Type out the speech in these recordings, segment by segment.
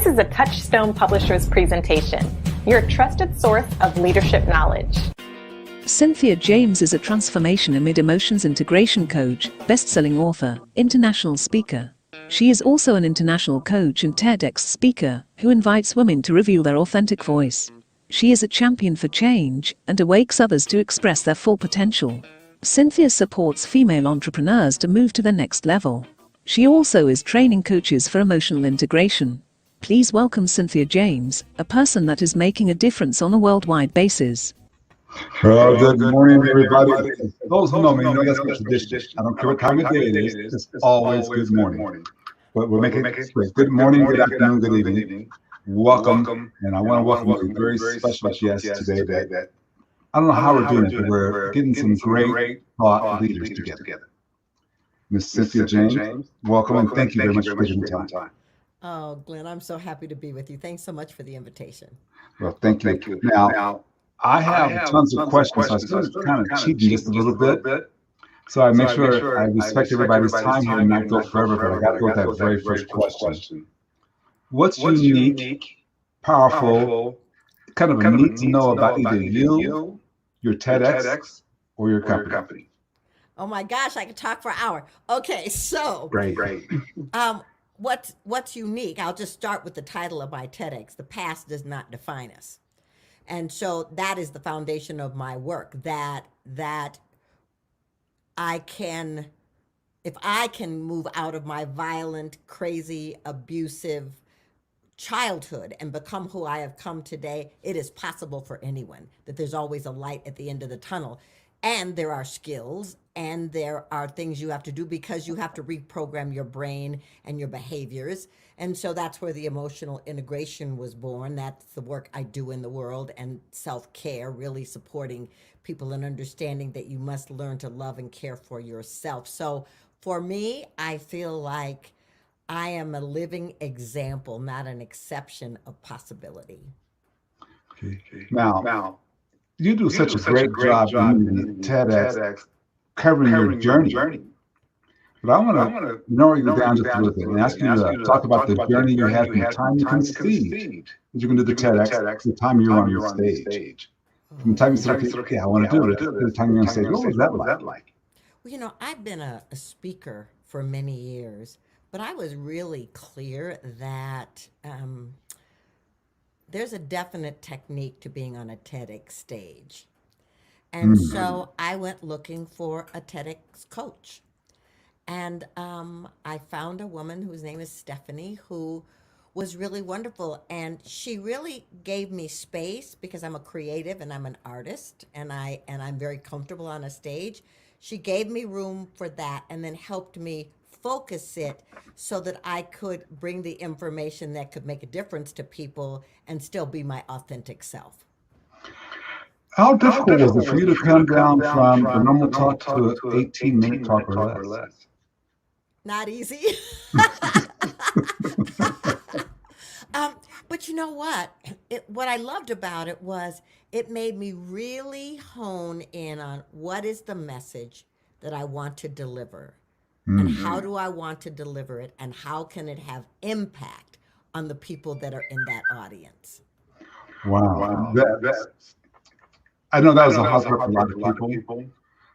This is a Touchstone Publishers presentation, your trusted source of leadership knowledge. Cynthia James is a transformation amid emotions integration coach, best-selling author, international speaker. She is also an international coach and Tedx speaker who invites women to reveal their authentic voice. She is a champion for change and awakes others to express their full potential. Cynthia supports female entrepreneurs to move to the next level. She also is training coaches for emotional integration. Please welcome Cynthia James, a person that is making a difference on a worldwide basis. Well, good morning, everybody. Those who know me know that's my tradition. I don't care what time of day it is, it's always good morning. But we'll make it straight. Good morning, good afternoon, good evening. Welcome. And I want to welcome a very special guest today that I don't know how we're doing it, but we're getting some great thought leaders together. Miss Cynthia James, welcome and thank you very much for taking the time. Oh, Glenn, I'm so happy to be with you. Thanks so much for the invitation. Well, thank you. Now, I have tons of questions, so I started kind of cheating just a little bit. So I make sure I respect everybody's time here and not go forever, but I got to go with that very first question. What's unique, powerful, kind of neat to know about either you, your Tedx, or your company? Oh my gosh, I could talk for an hour. Okay, so Great. What's unique? I'll just start with the title of my Tedx. The past does not define us. And so that is the foundation of my work, that I can, if I can move out of my violent, crazy, abusive childhood and become who I have come today, it is possible for anyone, that there's always a light at the end of the tunnel. And there are skills and there are things you have to do because you have to reprogram your brain and your behaviors. And so that's where the emotional integration was born. That's the work I do in the world, and self-care, really supporting people and understanding that you must learn to love and care for yourself. So for me, I feel like I am a living example, not an exception of possibility. Okay. Now, you do such a great job in TEDx covering your journey. But I want to narrow you down just a little bit and ask you to talk about the journey you had from the time you conceived that you're going to do the TEDx, the time you were on your stage. From the time you said, okay, I want to do it, to the time you're on stage, what was that like? Well, I've been a speaker for many years, but I was really clear that there's a definite technique to being on a TEDx stage. And so I went looking for a TEDx coach. And I found a woman whose name is Stephanie, who was really wonderful. And she really gave me space because I'm a creative and I'm an artist and I'm very comfortable on a stage. She gave me room for that and then helped me focus it so that I could bring the information that could make a difference to people and still be my authentic self. How difficult was it for you to come down from a normal talk to an 18-minute talk or less? Not easy. But you know what? What I loved about it was it made me really hone in on what is the message that I want to deliver. And how do I want to deliver it, and how can it have impact on the people that are in that audience? Wow. I know that was a hard work for a lot of people.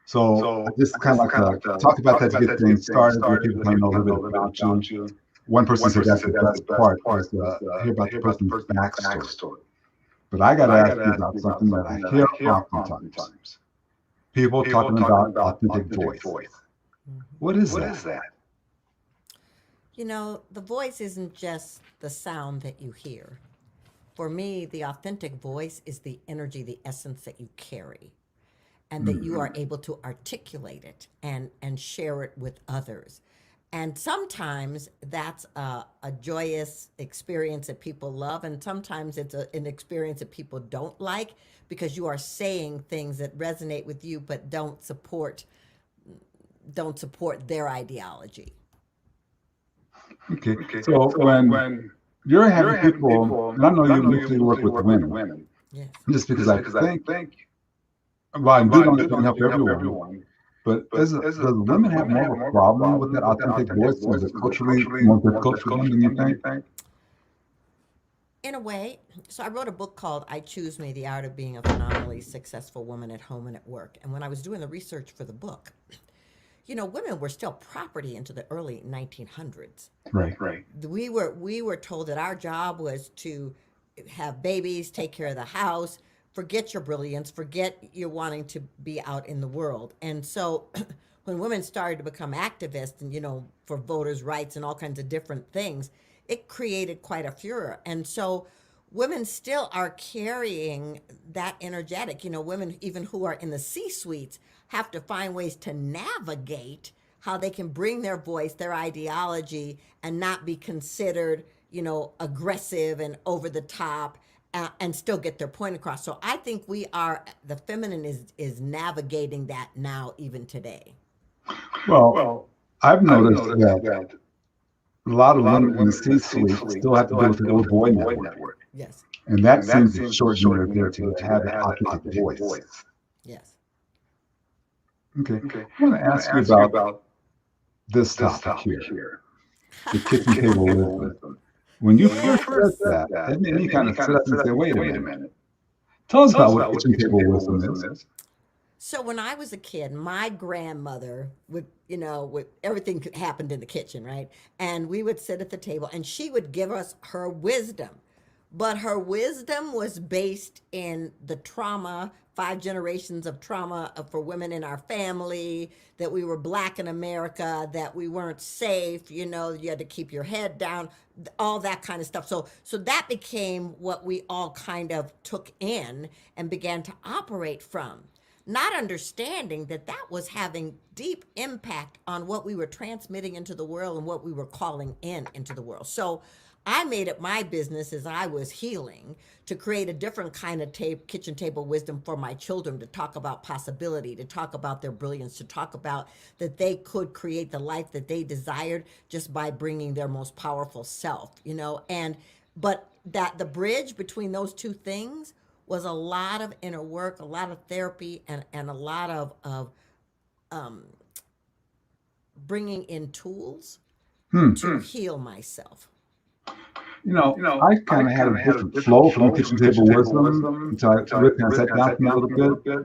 So I just kind of like to talk about that to get things started, where people can know a little bit about you. One person said that's the best part, is to hear about the person's backstory. But I got to ask you about something that I hear oftentimes. People talking about authentic voice. What is that? The voice isn't just the sound that you hear. For me, the authentic voice is the energy, the essence that you carry, and that you are able to articulate it and share it with others. And sometimes that's a joyous experience that people love, and sometimes it's an experience that people don't like because you are saying things that resonate with you but don't support their ideology. Okay. So when you're having people, and I know you usually work with women, Yes. just because I think, well, I do don't help everyone, but does women have more of a problem with that authentic voice? Is it culturally more difficult for them than you think? in a way. So I wrote a book called I Choose Me, The Art of Being a Phenomenally Successful Woman at Home and at Work. And when I was doing the research for the book, women were still property into the early 1900s. Right. We were told that our job was to have babies, take care of the house, forget your brilliance, forget your wanting to be out in the world. And so when women started to become activists and, for voters' rights and all kinds of different things, it created quite a furor. And so women still are carrying that energetic. Women, even who are in the C-suites, have to find ways to navigate how they can bring their voice, their ideology, and not be considered, aggressive and over the top, and still get their point across. So I think the feminine is navigating that now, even today. Well, I've noticed that a lot of women in the C-suite still have to deal with the old boy network. Yes. And that seems to shorten their ability to have an authentic voice. Yes. Okay. I want to ask you about this topic here, the kitchen table wisdom. When you first said that, it made me kind of sit up and say, wait a minute. Tell us about what kitchen table wisdom is. So when I was a kid, my grandmother would, everything happened in the kitchen, right? And we would sit at the table and she would give us her wisdom. But her wisdom was based in the trauma, 5 generations of trauma for women in our family, that we were Black in America, that we weren't safe, you had to keep your head down, all that kind of stuff. So that became what we all kind of took in and began to operate from, not understanding that was having deep impact on what we were transmitting into the world and what we were calling into the world. So I made it my business as I was healing to create a different kind of kitchen table wisdom for my children, to talk about possibility, to talk about their brilliance, to talk about that they could create the life that they desired just by bringing their most powerful self, but that the bridge between those two things was a lot of inner work, a lot of therapy, and a lot of bringing in tools to heal myself. I kind of had a different flow from kitchen table wisdom until I really kind of sat down from a little bit.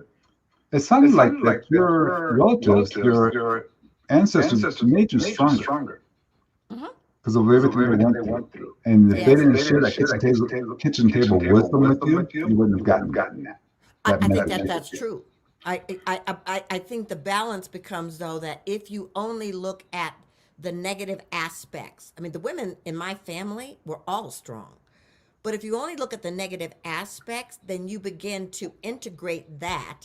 It sounded like that your relatives, your ancestors made you stronger because of everything they went through. And if they didn't share that kitchen table wisdom with you, you wouldn't have gotten that. I think that's true. I think the balance becomes, though, that if you only look at the negative aspects, the women in my family were all strong. But if you only look at the negative aspects, then you begin to integrate that.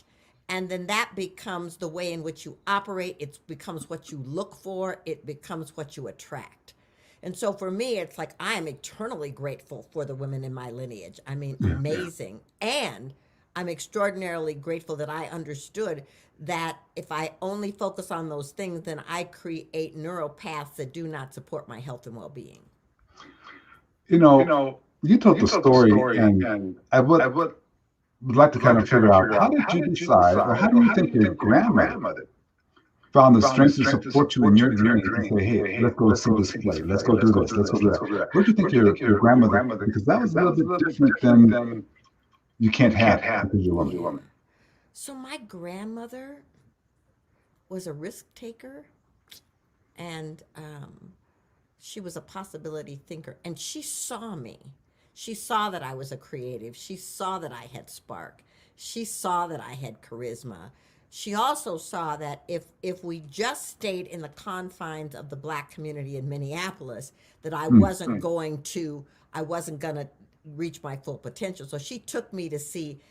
And then that becomes the way in which you operate. It becomes what you look for. It becomes what you attract. And so for me, it's like I am eternally grateful for the women in my lineage. Amazing. And I'm extraordinarily grateful that I understood that if I only focus on those things, then I create neural paths that do not support my health and well-being. You told the story, and I would like to kind of figure out, how did you decide, or how do you think your grandmother found the strength to support you in your journey to say, hey, let's go see this play, let's go do this, let's go do that? What do you think your grandmother, because that was a little bit different than you can't have because you're a woman. So my grandmother was a risk taker, and she was a possibility thinker, and she saw me. She saw that I was a creative. She saw that I had spark. She saw that I had charisma. She also saw that if we just stayed in the confines of the Black community in Minneapolis, that I wasn't going to reach my full potential. So she took me to see,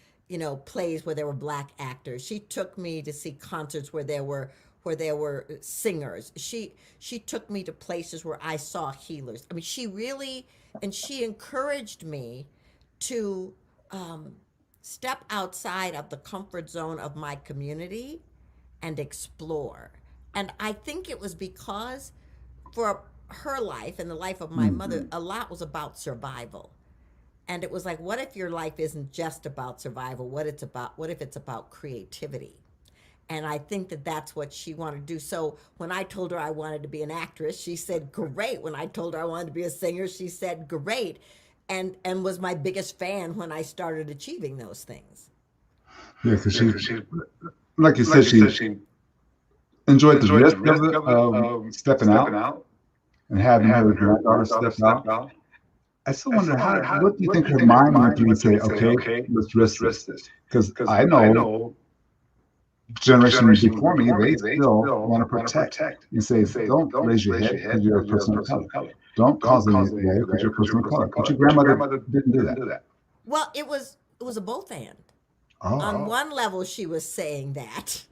plays where there were Black actors. She took me to see concerts where there were singers. She took me to places where I saw healers. She really, and she encouraged me to step outside of the comfort zone of my community and explore. And I think it was because for her life and the life of my mother, a lot was about survival. And it was like, what if your life isn't just about survival? What if it's about creativity? And I think that that's what she wanted to do. So when I told her I wanted to be an actress, she said, great. When I told her I wanted to be a singer, she said, great. and was my biggest fan when I started achieving those things. Yeah, because she, like you said, she enjoyed the risk of it, stepping out and having her granddaughter step out. I still wonder what do you think her mind went through to say, okay, let's risk this? Because I know generation before me, they still want to protect and say, don't raise your head because you're a person of color. Don't cause any way because you're a person of color. But your grandmother didn't do that. Well, it was a both and. Oh, On one level, she was saying that,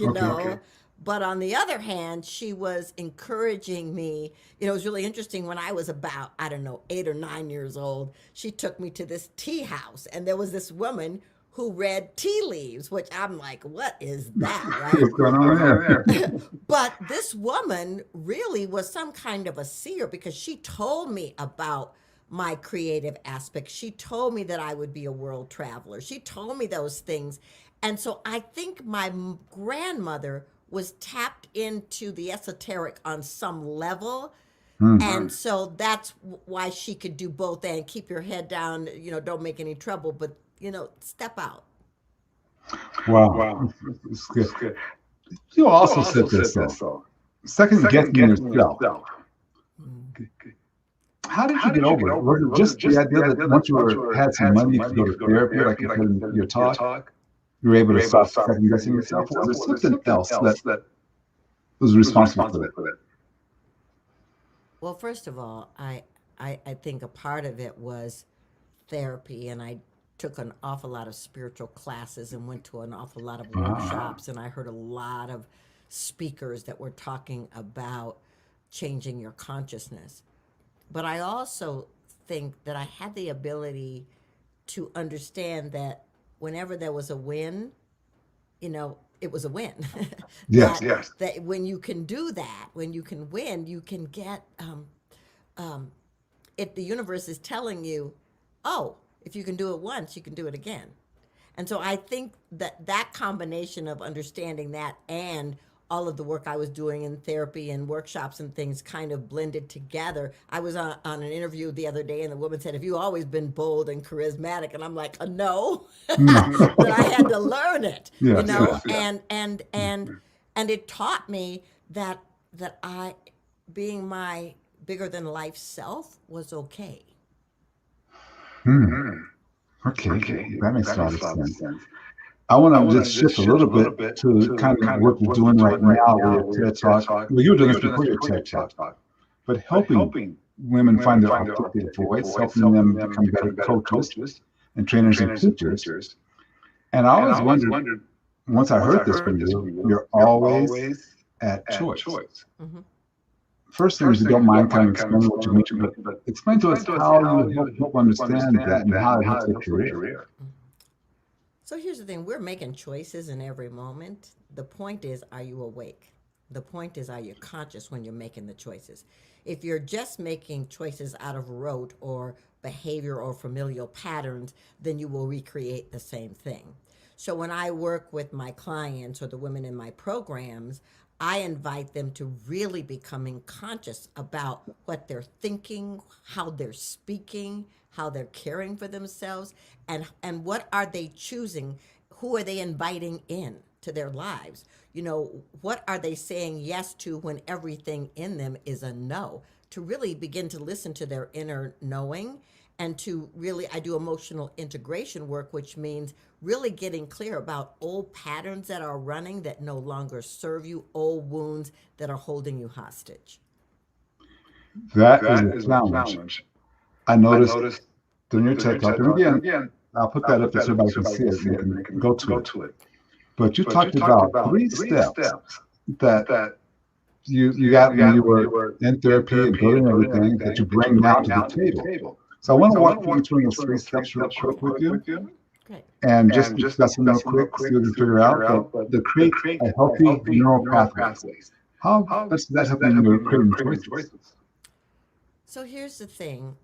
Okay. know, but on the other hand, she was encouraging me. It was really interesting when I was about, I don't know, 8 or 9 years old. She took me to this tea house, and there was this woman who read tea leaves, which I'm like, what is that, right? What's going on there? But this woman really was some kind of a seer because she told me about my creative aspects. She told me that I would be a world traveler. She told me those things. And so I think my grandmother was tapped into the esoteric on some level. And so that's why she could do both and keep your head down, don't make any trouble, but, step out. Wow. It's good. You also said this, though. Second guessing yourself. How did you get over it? Was it just the idea that once you had some money, you could go to therapy, like you said in your talk? You were able to stop second guessing yourself? Or was there something else that was responsible for that? Well, first of all, I think a part of it was therapy, and I took an awful lot of spiritual classes and went to an awful lot of workshops, and I heard a lot of speakers that were talking about changing your consciousness. But I also think that I had the ability to understand that whenever there was a win, it was a win. Yes. That when you can do that, when you can win, you can get, if the universe is telling you, oh, if you can do it once, you can do it again. And so I think that combination of understanding that and all of the work I was doing in therapy and workshops and things kind of blended together. I was on an interview the other day, and the woman said, have you always been bold and charismatic? And I'm like, no. But I had to learn it, and it taught me that I, being my bigger than life self, was okay. Okay. That makes a lot of sense. I want to just shift a little bit to kind of what you're doing right now with your TED Talk. Well, you were doing this before your TED Talk, but helping women find their authentic voice, helping them become better coaches and trainers and teachers. And I always wondered, once I heard this from you, you're always at choice. Mm-hmm. First thing is, you don't mind kind of explaining what you mean, but explain to us how you help understand that and how it helps your career. So here's the thing. We're making choices in every moment. The point is, are you awake? The point is, are you conscious when you're making the choices? If you're just making choices out of rote or behavior or familial patterns, then you will recreate the same thing. So when I work with my clients or the women in my programs, I invite them to really becoming conscious about what they're thinking, how they're speaking, how they're caring for themselves, and what are they choosing? Who are they inviting in to their lives? What are they saying yes to when everything in them is a no? To really begin to listen to their inner knowing, and to really, I do emotional integration work, which means really getting clear about old patterns that are running that no longer serve you, old wounds that are holding you hostage. That is a challenge. I noticed during your TED Talk, and again, I'll put that up so everybody can see it and they can go to it. But you talked about 3 steps that you got when you were in therapy and building everything that you bring now to the table. So I want to walk through each one of those 3 steps real quick with you. Great. And just discuss them real quick, see if we can figure out the create a healthy neural pathways. How does that help in your creating choices? So here's the thing.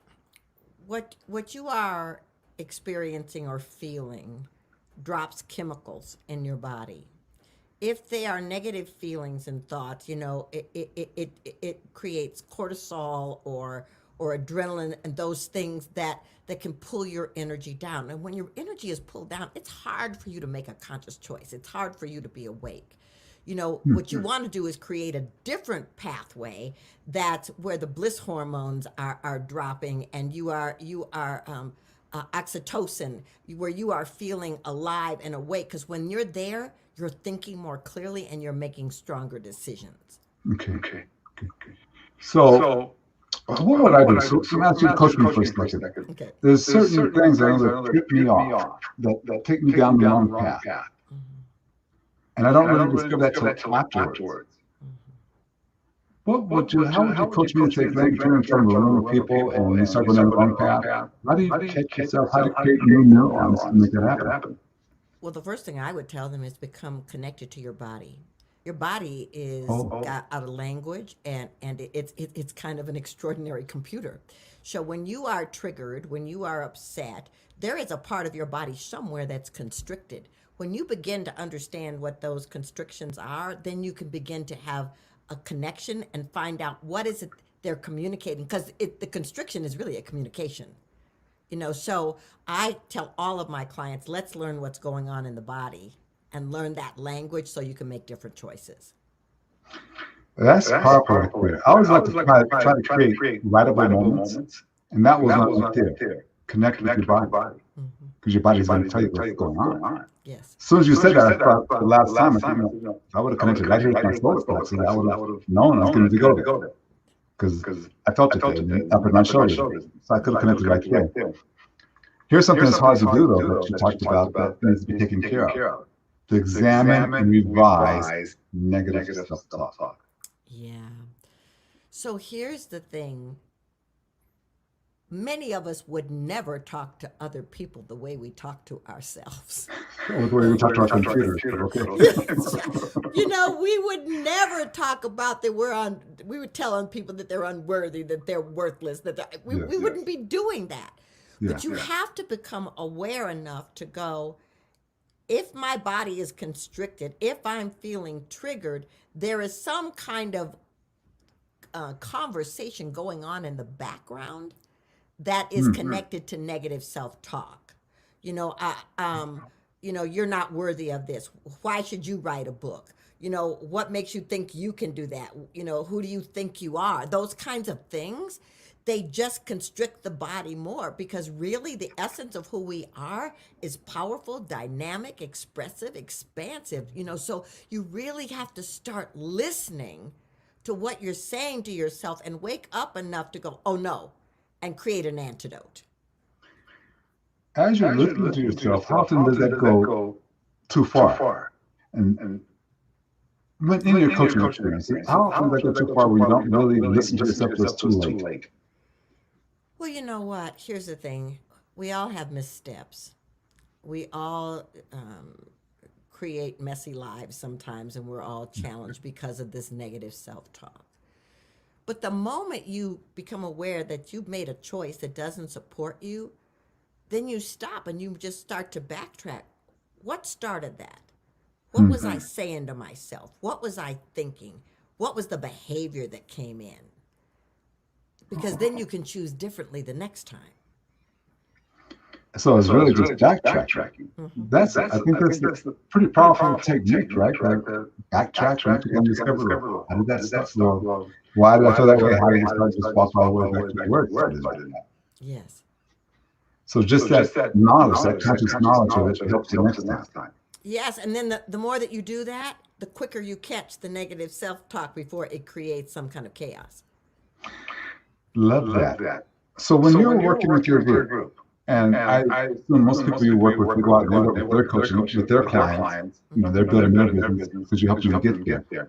What you are experiencing or feeling drops chemicals in your body. If they are negative feelings and thoughts, it creates cortisol or or adrenaline and those things that can pull your energy down. And when your energy is pulled down, it's hard for you to make a conscious choice. It's hard for you to be awake. What you want to do is create a different pathway that's where the bliss hormones are dropping, and you are oxytocin, where you are feeling alive and awake. Because when you're there, you're thinking more clearly and you're making stronger decisions. Okay. So, what would I do? So I'm asking you to coach me for a second. Okay. There's certain things I know that trip me off, that take me down the wrong path. And I don't really discover that till afterwards. How would you coach me to take things in front of a room of people and you start going down the wrong path? How do you catch yourself? How do you create new neurons to make that happen? Well, the first thing I would tell them is become connected to your body. Your body is got out of language, and it's kind of an extraordinary computer. So when you are triggered, when you are upset, there is a part of your body somewhere that's constricted. When you begin to understand what those constrictions are, then you can begin to have a connection and find out what is it they're communicating, because the constriction is really a communication. So I tell all of my clients, let's learn what's going on in the body and learn that language so you can make different choices. That's powerful right there. I always like to try to create writable moments, and that was not there. Connect with your body, because your body's going to tell you what's going on. Yes. As soon as you said that, I thought the last time, if I would have connected right here with my solar plexus, I would have known I was going to go there. Because I felt it there, up in my shoulders. So I could have connected right there. Here's something that's hard to do, though, that you talked about that needs to be taken care of. To examine and revise negative self-talk. Yeah. So here's the thing. Many of us would never talk to other people the way we talk to ourselves. The way we talk to our computers. We would never talk about that we would tell people that they're unworthy, that they're worthless, we wouldn't be doing that. But you have to become aware enough to go, if my body is constricted, if I'm feeling triggered, there is some kind of conversation going on in the background that is connected to negative self-talk. You're not worthy of this. Why should you write a book? What makes you think you can do that? Who do you think you are? Those kinds of things, they just constrict the body more, because really the essence of who we are is powerful, dynamic, expressive, expansive. So you really have to start listening to what you're saying to yourself and wake up enough to go, oh no, and create an antidote. As you're listening to yourself, how often does that go too far? And in your coaching experience, how often does that go too far where you don't really listen to yourself till it's too late? Well, you know what? Here's the thing. We all have missteps. We all create messy lives sometimes, and we're all challenged because of this negative self-talk. But the moment you become aware that you've made a choice that doesn't support you, then you stop and you just start to backtrack. What started that? What was I saying to myself? What was I thinking? What was the behavior that came in? Because then you can choose differently the next time. So it's really just backtracking. I think that's a pretty powerful technique, right? Backtrack and discover, how did that start? Well, why did I feel that way? How did it start? Just walk all the way back to the words. Yes. So just that knowledge, that conscious knowledge of it helps you next time. Yes, and then the more that you do that, the quicker you catch the negative self-talk before it creates some kind of chaos. Love that. So when you're working with your group, and I assume most people you work with, they go out and they work with their coaching, with their clients, they're building their business because you help them get there.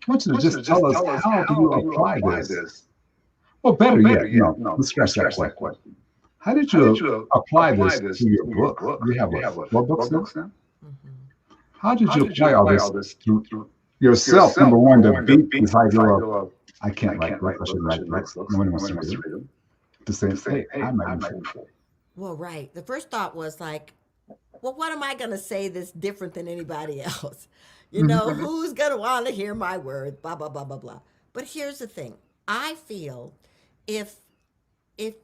I want you to just tell us, how do you apply this? Well, better yet, let's scratch that question. How did you apply this to your book? You have 4 books now? How did you apply all this to yourself? Number one, to beat this idea of, I can't write books, I should write books. No one wants to read them. To say, hey, I'm not even sure. Well, right. The first thought was like, well, what am I going to say that's different than anybody else? Who's going to want to hear my words, blah, blah, blah, blah, blah. But here's the thing. I feel if if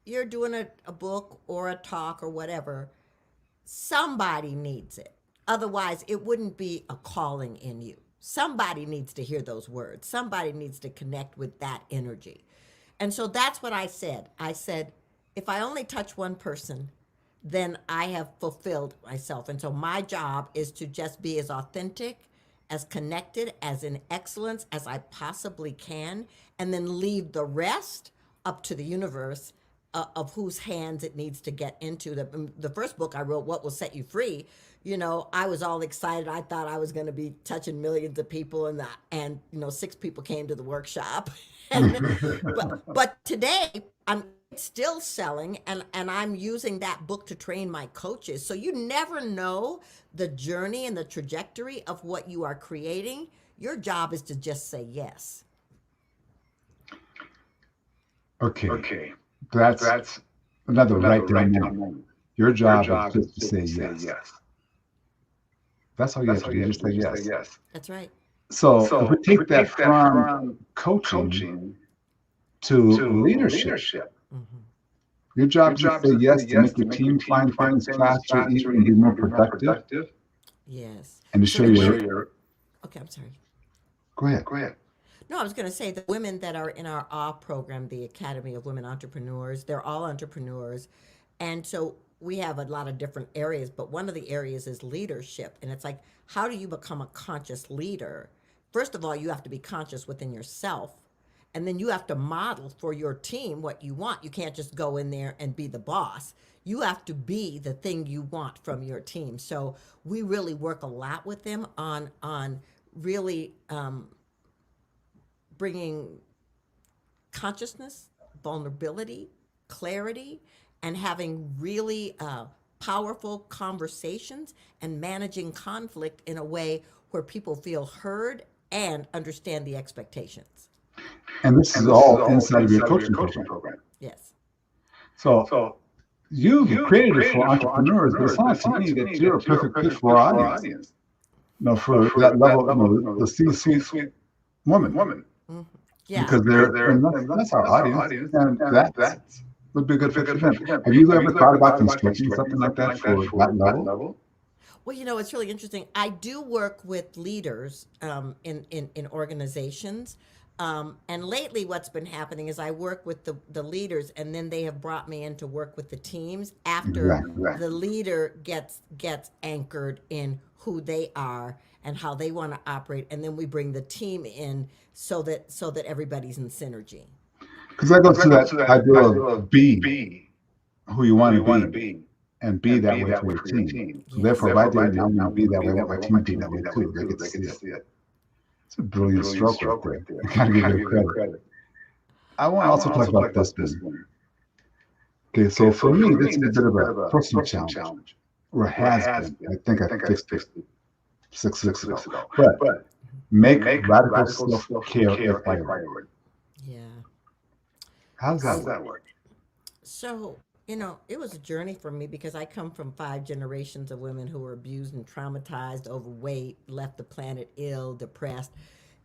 you're doing a book or a talk or whatever, somebody needs it. Otherwise, it wouldn't be a calling in you. Somebody needs to hear those words. Somebody needs to connect with that energy. And so that's what I said. I said, if I only touch one person, then I have fulfilled myself. And so my job is to just be as authentic, as connected, as in excellence as I possibly can, and then leave the rest up to the universe of whose hands it needs to get into. The first book I wrote, What Will Set You Free, I was all excited. I thought I was going to be touching millions of people, and 6 people came to the workshop. but today I'm still selling, and I'm using that book to train my coaches. So you never know the journey and the trajectory of what you are creating. Your job is to just say yes. Okay. That's another right there moment. Your job is just to say yes. That's all you have to do, just say yes. That's right. So if we take that from coaching to leadership, your job is to say yes to make your team find things faster, easier, and be more productive. Yes. And to show you. Okay, I'm sorry. Go ahead. No, I was going to say the women that are in our AWE program, the Academy of Women Entrepreneurs, they're all entrepreneurs. And so we have a lot of different areas, but one of the areas is leadership. And it's like, how do you become a conscious leader? First of all, you have to be conscious within yourself. And then you have to model for your team what you want. You can't just go in there and be the boss. You have to be the thing you want from your team. So we really work a lot with them on really bringing consciousness, vulnerability, clarity, and having really powerful conversations and managing conflict in a way where people feel heard and understand the expectations. And this is all inside of your coaching program. Yes. So you've created it for entrepreneurs, but it's not to me that you're a perfect fit for our audience. For that level, the C-suite woman. Mm-hmm. Yeah. Because that's our audience, and that would be a good fit for them. Have you ever thought about constructing something like that for that level? Well, it's really interesting. I do work with leaders in organizations. And lately what's been happening is I work with the leaders, and then they have brought me in to work with the teams after the leader gets anchored in who they are and how they want to operate. And then we bring the team in so that everybody's in synergy. Because that goes to that idea of be who you want to be and be that way for your team. So therefore, if I do it, I'm going to be that way, let my team be that way too. They get to see it. It's a brilliant stroke right there. I gotta give you credit. I want to also talk about this one. Okay, so for me, this is a bit of a personal challenge, or has been. I think I fixed it 6 weeks ago. But make radical self-care a priority. Yeah. How does that work? So, it was a journey for me because I come from 5 generations of women who were abused and traumatized, overweight, left the planet ill, depressed.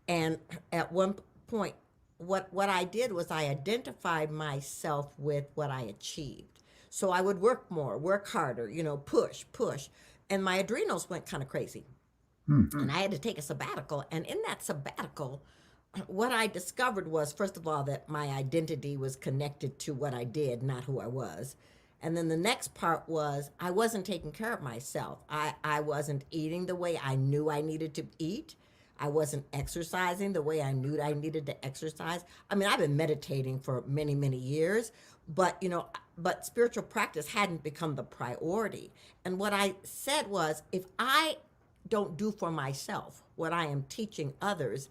And at one point, what I did was I identified myself with what I achieved. So I would work more, work harder, push. And my adrenals went kind of crazy. Mm-hmm. And I had to take a sabbatical. And in that sabbatical, what I discovered was, first of all, that my identity was connected to what I did, not who I was. And then the next part was I wasn't taking care of myself. I wasn't eating the way I knew I needed to eat. I wasn't exercising the way I knew I needed to exercise. I mean, I've been meditating for many, many years, but spiritual practice hadn't become the priority. And what I said was, if I don't do for myself what I am teaching others,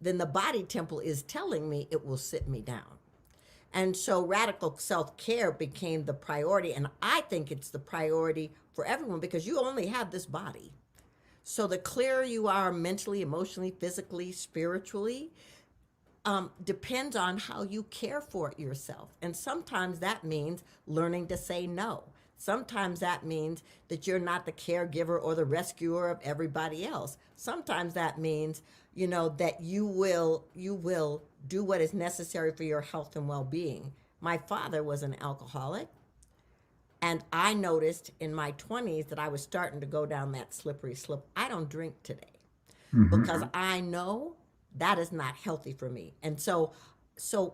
then the body temple is telling me it will sit me down. And so radical self-care became the priority. And I think it's the priority for everyone because you only have this body. So the clearer you are mentally, emotionally, physically, spiritually, depends on how you care for yourself. And sometimes that means learning to say no. Sometimes that means that you're not the caregiver or the rescuer of everybody else. Sometimes that means, that you will do what is necessary for your health and well-being. My father was an alcoholic, and I noticed in my 20s that I was starting to go down that slippery slope. I don't drink today because I know that is not healthy for me. And so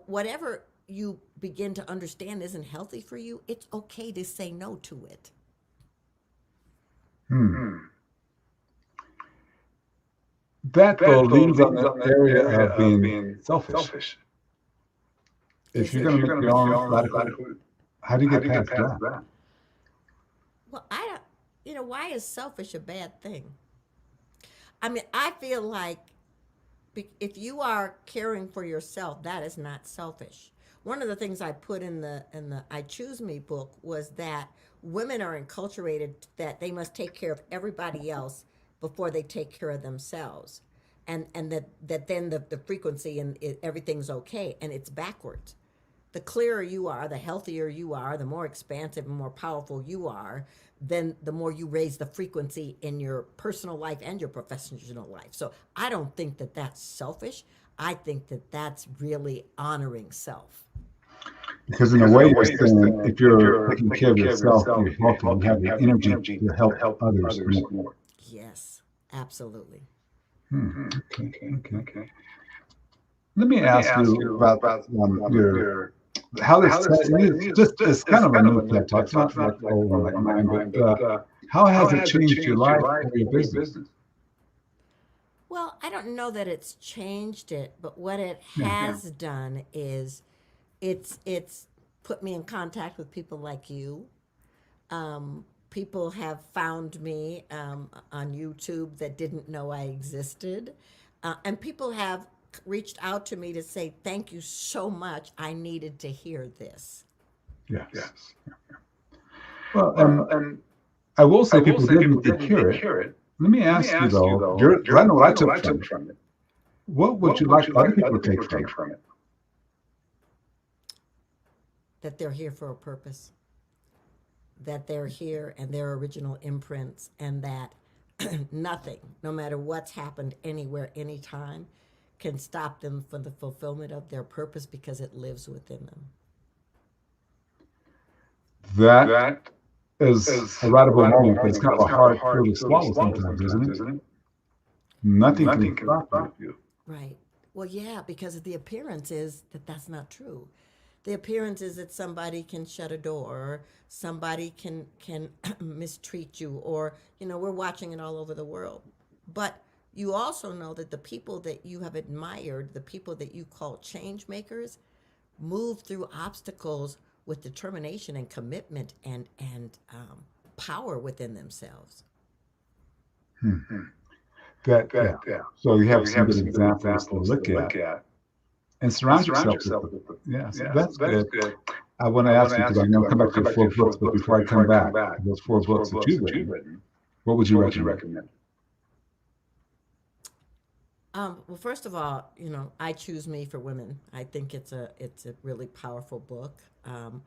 whatever you begin to understand isn't healthy for you, it's okay to say no to it. That though leans on the area of being selfish. If you're going to make your own radical, how do you get past that? Well, I don't, why is selfish a bad thing? I mean, I feel like if you are caring for yourself, that is not selfish. One of the things I put in the I Choose Me book was that women are enculturated that they must take care of everybody else before they take care of themselves, and that then the frequency and everything's okay, and it's backwards. The clearer you are, the healthier you are, the more expansive and more powerful you are, then the more you raise the frequency in your personal life and your professional life. So I don't think that that's selfish. I think that that's really honoring self. Because in a way, you're saying if you're taking care of yourself, you're healthy, you have the energy to help others more. Yes, absolutely. Okay. Let me ask you about your how this it's kind of a new TED Talk. It's not like old one like mine, but how has it changed your life or your business? Well, I don't know that it's changed it, but what it has done is it's put me in contact with people like you. People have found me on YouTube that didn't know I existed, and people have reached out to me to say, thank you so much. I needed to hear this. Yes. Well, and I will say people didn't hear it. Let me ask you though, I know what I took from it. What would you like other people to take from it? That they're here for a purpose. That they're here and their original imprints, and that nothing, no matter what's happened anywhere, anytime, can stop them from the fulfillment of their purpose because it lives within them. That is a radical moment, but it's kind of a hard pill to swallow sometimes, isn't it? Nothing can stop you. Right. Well, yeah, because the appearance is that that's not true. The appearance is that somebody can shut a door, or somebody can mistreat you, or, we're watching it all over the world. But you also know that the people that you have admired, the people that you call change makers, move through obstacles with determination and commitment and power within themselves. So you have some good examples to look at. And surround yourself with so that's good. I want to ask you, because I'm going to come back to your 4 books, but before I come back, those 4 books that you've written, what would you recommend? Well, first of all, I Choose Me for Women. I think it's a really powerful book. And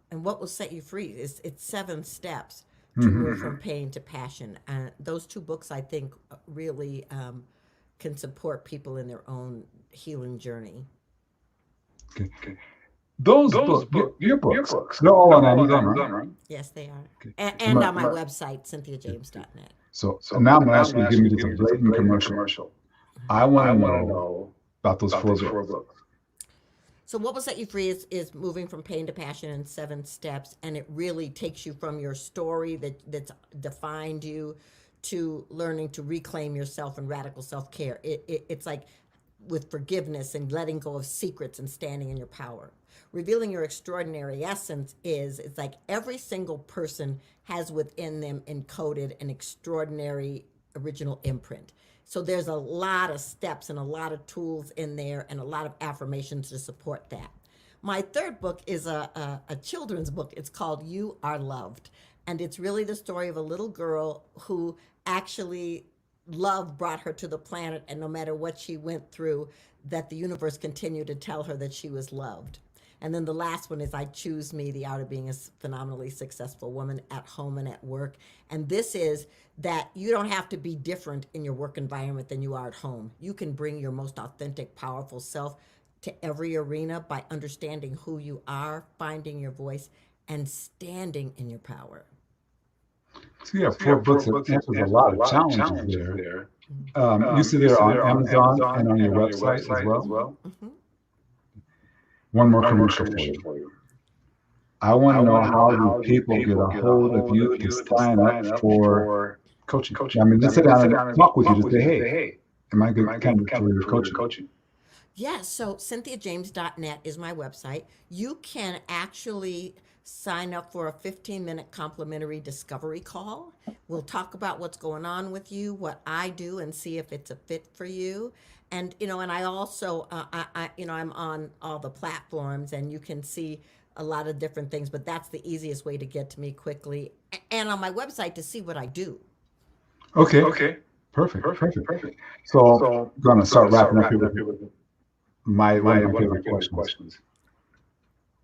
what will set you free is it's 7 steps to move from pain to passion. And those 2 books, I think, really can support people in their own healing journey. Okay. Those books, your books, they're all on Amazon, right? Yes, they are. Okay. And on my website, cynthiajames.net. So now I'm going to ask you to give me just a blatant commercial. I want to know about those 4 books. So what will set you free is moving from pain to passion in 7 steps, and it really takes you from your story that's defined you to learning to reclaim yourself and radical self-care. It's like with forgiveness and letting go of secrets and standing in your power. Revealing your extraordinary essence it's like every single person has within them encoded an extraordinary original imprint. So there's a lot of steps and a lot of tools in there and a lot of affirmations to support that. My 3rd book is a children's book. It's called You Are Loved. And it's really the story of a little girl who actually love brought her to the planet, and no matter what she went through, that the universe continued to tell her that she was loved. And then the last one is I Choose Me, the art of being a phenomenally successful woman at home and at work. And this is that you don't have to be different in your work environment than you are at home. You can bring your most authentic, powerful self to every arena by understanding who you are, finding your voice, and standing in your power. So you have 4 books that answers a lot of challenges there. You see they're on Amazon and on your website as well. Mhm. One more commercial for you. I want to know, how do people get a hold of you to sign up for coaching? I mean, just sit down and talk with you. Just say, hey, am I a good candidate for your coaching? Yeah, so cynthiajames.net is my website. You can actually sign up for a 15-minute complimentary discovery call. We'll talk about what's going on with you, what I do, and see if it's a fit for you. And and I also, I'm on all the platforms, and you can see a lot of different things. But that's the easiest way to get to me quickly, and on my website to see what I do. Okay. Perfect. So I'm going to start wrapping up here with one of my favorite questions.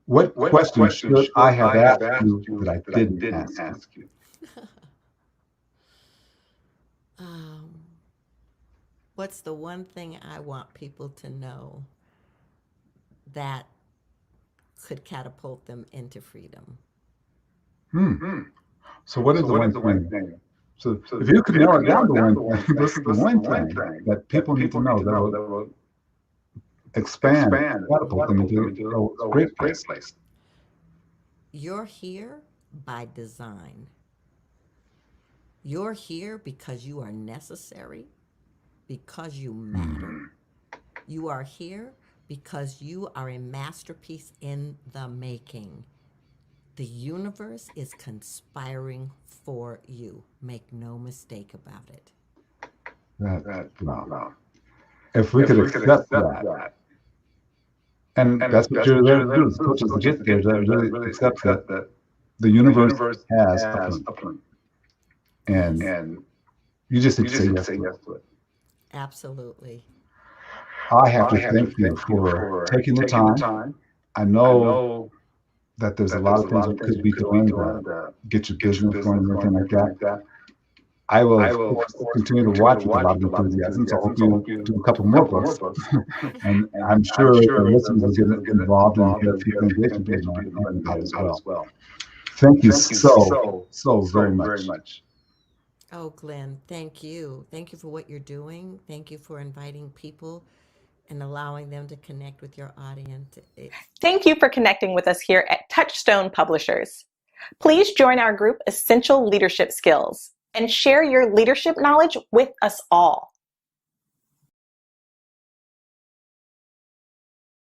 What questions should I have asked you that I didn't ask you? What's the one thing I want people to know that could catapult them into freedom? So what is the one thing? So if you could narrow it down to one thing, what's the one thing that people need to know that will expand, catapult them into a great place? You're here by design. You're here because you are necessary, because you matter. You are here because you are a masterpiece in the making. The universe is conspiring for you. Make no mistake about it. Wow. If we could accept that, and that's what you're there to do, is coaches to get there, to really accept that the universe has a plan. And you just need to say yes to it. Absolutely. I have to thank you for taking the time. I know that there's a lot of things that could be doing to get your business going and everything like that. I will, of course, continue to watch with a lot of enthusiasm, so I hope you do a couple more books. And I'm sure the listeners will get involved and get people engaged in that as well. Thank you so very much. Oh, Glenn, thank you. Thank you for what you're doing. Thank you for inviting people and allowing them to connect with your audience. Thank you for connecting with us here at Touchstone Publishers. Please join our group Essential Leadership Skills and share your leadership knowledge with us all.